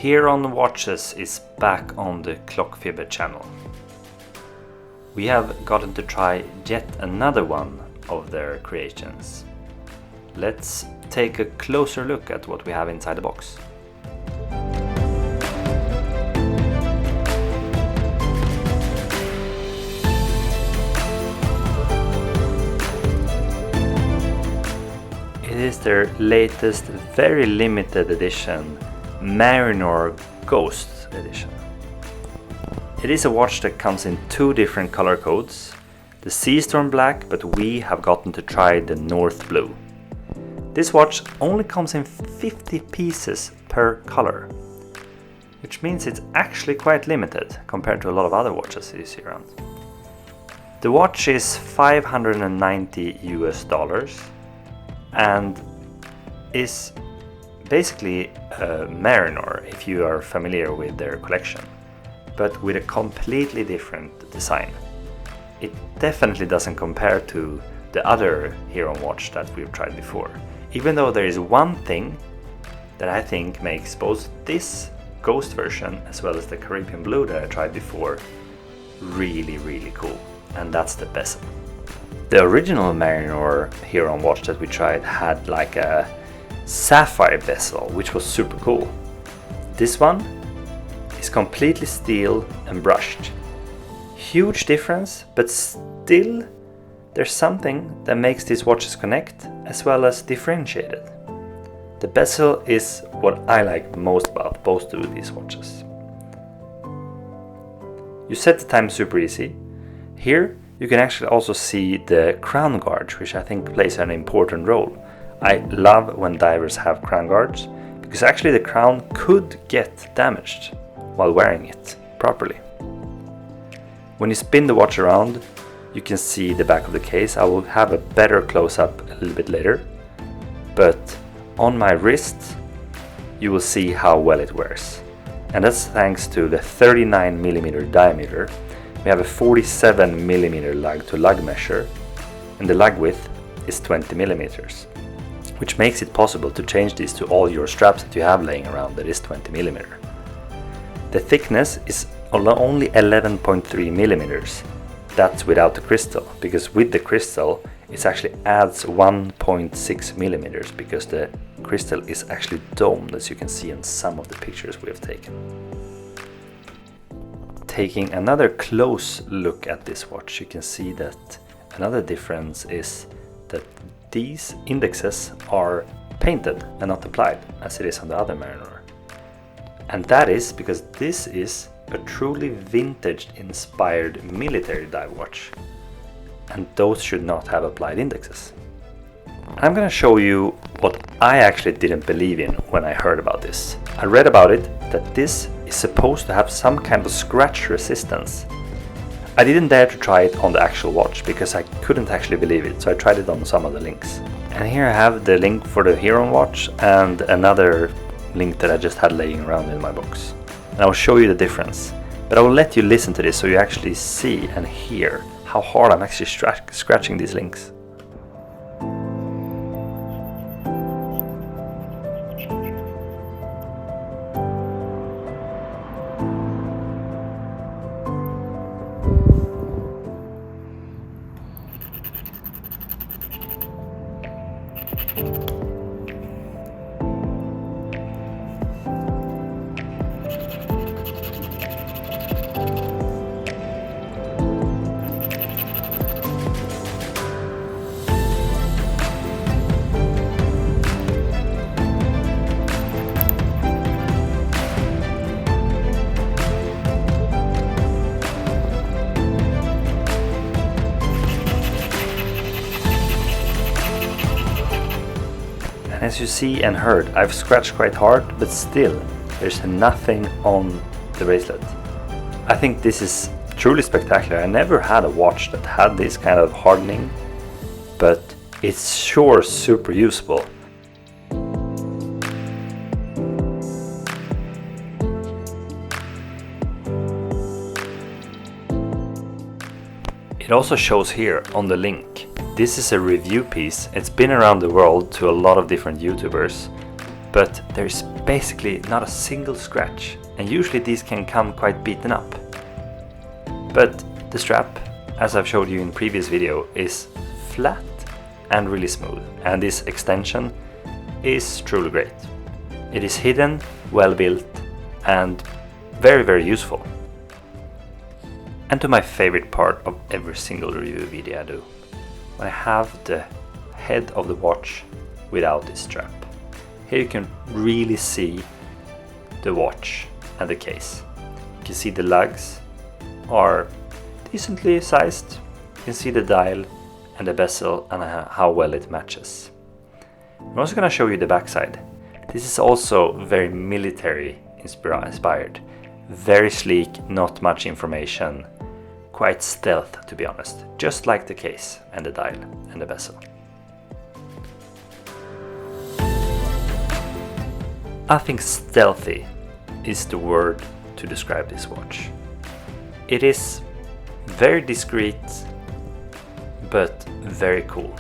Héron Watches is back on the Clockfibber channel. We have gotten to try yet another one of their creations. Let's take a closer look at what we have inside the box. It is their latest, very limited edition Marinor Ghost edition. It is a watch that comes in two different color codes, the Sea Storm Black, but we have gotten to try the North Blue. This watch only comes in 50 pieces per color, which means it's actually quite limited compared to a lot of other watches you see around. The watch is $590 US and is basically a Marinor if you are familiar with their collection, but with a completely different design. It definitely doesn't compare to the other Heron watch that we've tried before, even though there is one thing that I think makes both this Ghost version as well as the Caribbean Blue that I tried before really cool, and that's the bezel. The original Marinor Heron watch that we tried had like a sapphire bezel, which was super cool. This one is completely steel and brushed. Huge difference, but still there's something that makes these watches connect as well as differentiated. The bezel is what I like most about both of these watches. You set the time super easy. Here you can actually also see the crown guard, which I think plays an important role. I love when divers have crown guards, because actually the crown could get damaged while wearing it properly. When you spin the watch around, you can see the back of the case. I will have a better close-up a little bit later, but on my wrist you will see how well it wears. And that's thanks to the 39mm diameter. We have a 47mm lug to lug measure, and the lug width is 20mm, which makes it possible to change these to all your straps that you have laying around that is 20mm. The thickness is only 11.3mm. That's without the crystal, because with the crystal it actually adds 1.6mm, because the crystal is actually domed, as you can see in some of the pictures we have taken. Taking another close look at this watch, you can see that another difference is that these indexes are painted and not applied as it is on the other Marinor. And that is because this is a truly vintage inspired military dive watch, and those should not have applied indexes. I'm gonna show you what I actually didn't believe in when I heard about this. I read about it that this is supposed to have some kind of scratch resistance. I didn't dare to try it on the actual watch because I couldn't actually believe it, so I tried it on some of the links. And here I have the link for the Heron watch and another link that I just had laying around in my box. And I will show you the difference, but I will let you listen to this so you actually see and hear how hard I'm actually scratching these links. As you see and heard, I've scratched quite hard, but still, there's nothing on the bracelet. I think this is truly spectacular. I never had a watch that had this kind of hardening, but it's sure super usable. It also shows here on the link. This is a review piece. It's been around the world to a lot of different YouTubers, but there's basically not a single scratch, and usually these can come quite beaten up. But the strap, as I've showed you in previous video, is flat and really smooth, and this extension is truly great. It is hidden, well built, and very useful. And to my favorite part of every single review video I do, when I have the head of the watch without this strap. Here you can really see the watch and the case. You can see the lugs are decently sized. You can see the dial and the bezel and how well it matches. I'm also going to show you the backside. This is also very military inspired. Very sleek, not much information. Quite stealth, to be honest, just like the case and the dial and the bezel. I think stealthy is the word to describe this watch. It is very discreet, but very cool.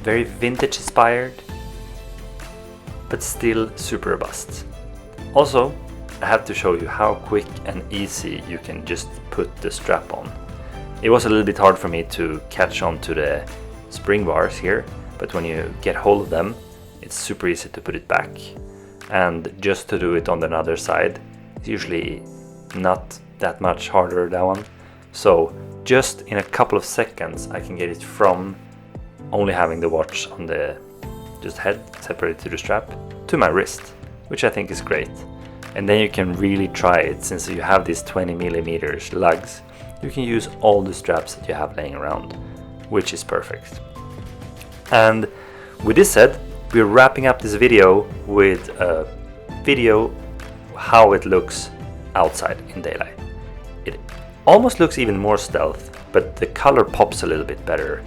Very vintage inspired, but still super robust. Also, I have to show you how quick and easy you can just put the strap on. It was a little bit hard for me to catch on to the spring bars here, but when you get hold of them, it's super easy to put it back. And just to do it on the other side, it's usually not that much harder, that one. So just in a couple of seconds I can get it from only having the watch on the just head separated to the strap to my wrist, which I think is great. And then you can really try it, since you have these 20mm lugs. You can use all the straps that you have laying around, which is perfect. And with this said, we're wrapping up this video with a video how it looks outside in daylight. It almost looks even more stealth, but the color pops a little bit better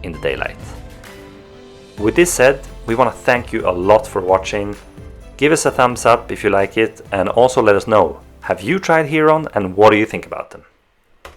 in the daylight. With this said, we want to thank you a lot for watching. Give us a thumbs up if you like it, and also let us know, have you tried Heron and what do you think about them?